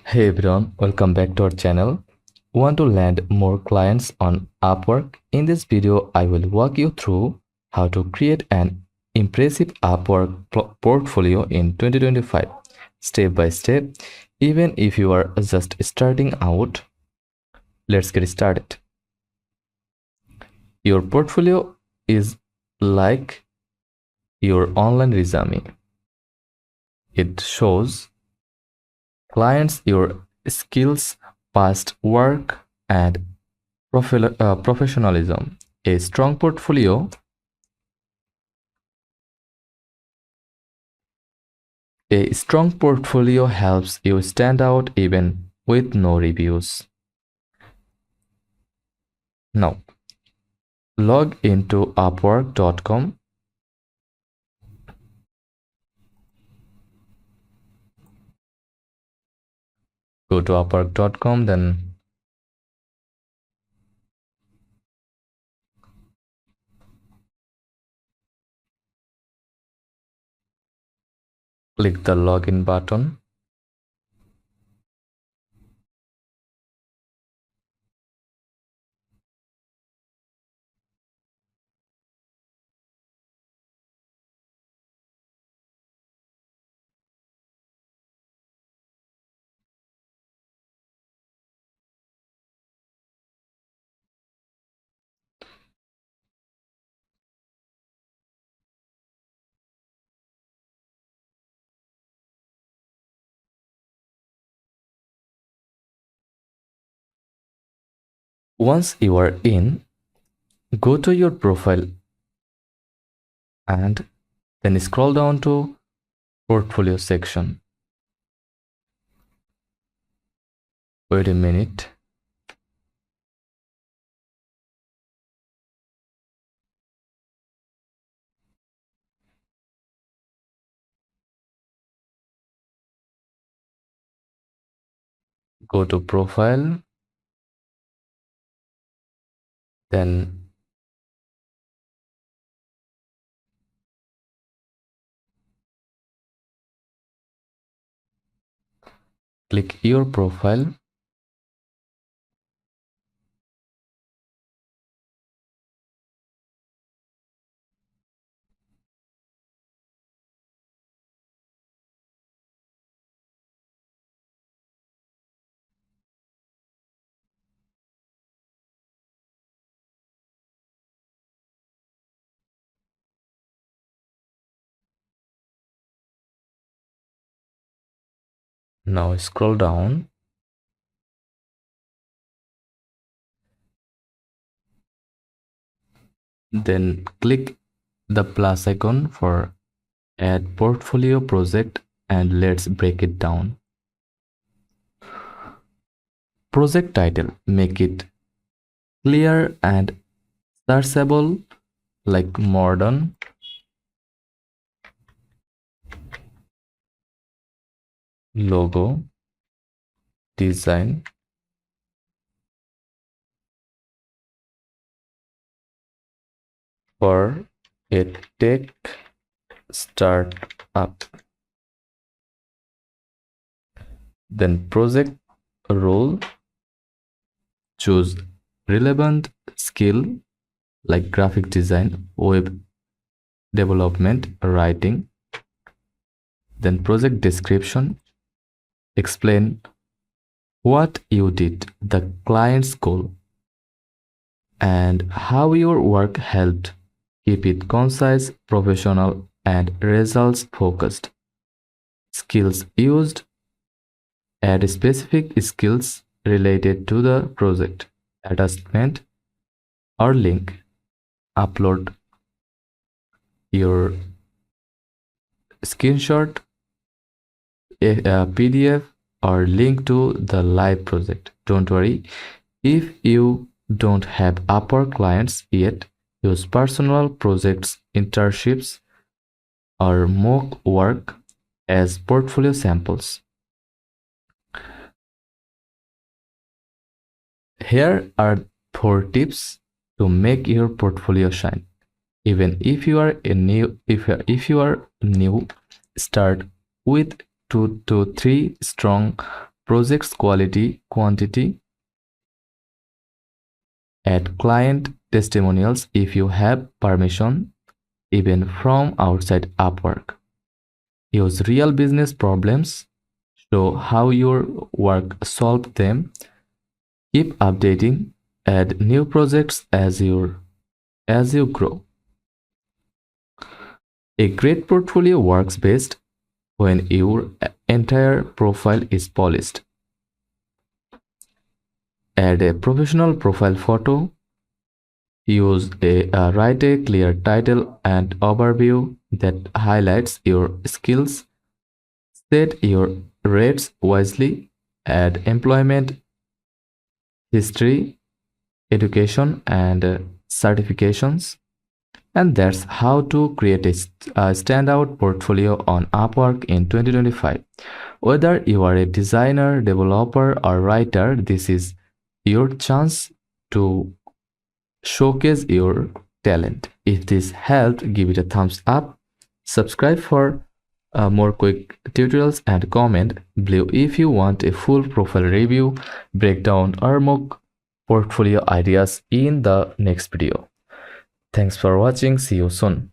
Hey everyone, welcome back to our channel. Want to land more clients on Upwork? In this video, I will walk you through how to create an impressive Upwork portfolio in 2025, step by step. Even if you are just starting out, let's get started. Your portfolio is like your online resume. It shows clients your skills, past work, and professionalism. A strong portfolio A strong portfolio helps you stand out even with no reviews. Now, log into upwork.com. Go to upwork.com, then click the login button. Once you are in, go to your profile and then scroll down to portfolio section. Wait a minute. Go to profile, then click your profile. Now scroll down. Then click the plus icon for add portfolio project, and let's break it down. Project title, make it clear and searchable like modern. Logo design, for a tech startup. Then project role, choose relevant skill like graphic design, web development, writing. Then project description, explain what you did, the client's goal, and how your work helped. Keep it concise, professional, and results focused. Skills used, add specific skills related to the project. Attachment or link, upload your screenshot, a PDF, or link to the live project. Don't worry, if you don't have Upwork clients yet, use personal projects, internships, or mock work as portfolio samples. Here are 4 tips to make your portfolio shine. Even if you are new, start with 2 to 3 strong projects quality, quantity. Add client testimonials if you have permission, even from outside Upwork. Use real business problems. Show how your work solved them. Keep updating. Add new projects as you grow. A great portfolio works best when your entire profile is polished. Add a professional profile photo. Write a clear title and overview that highlights your skills. Set your rates wisely. Add employment history, education, and certifications. And that's how to create a standout portfolio on Upwork in 2025. Whether you are a designer, developer, or writer, this is your chance to showcase your talent. If this helped, give it a thumbs up. Subscribe for more quick tutorials and comment below if you want a full profile review, breakdown, or mock portfolio ideas in the next video. Thanks for watching. See you soon.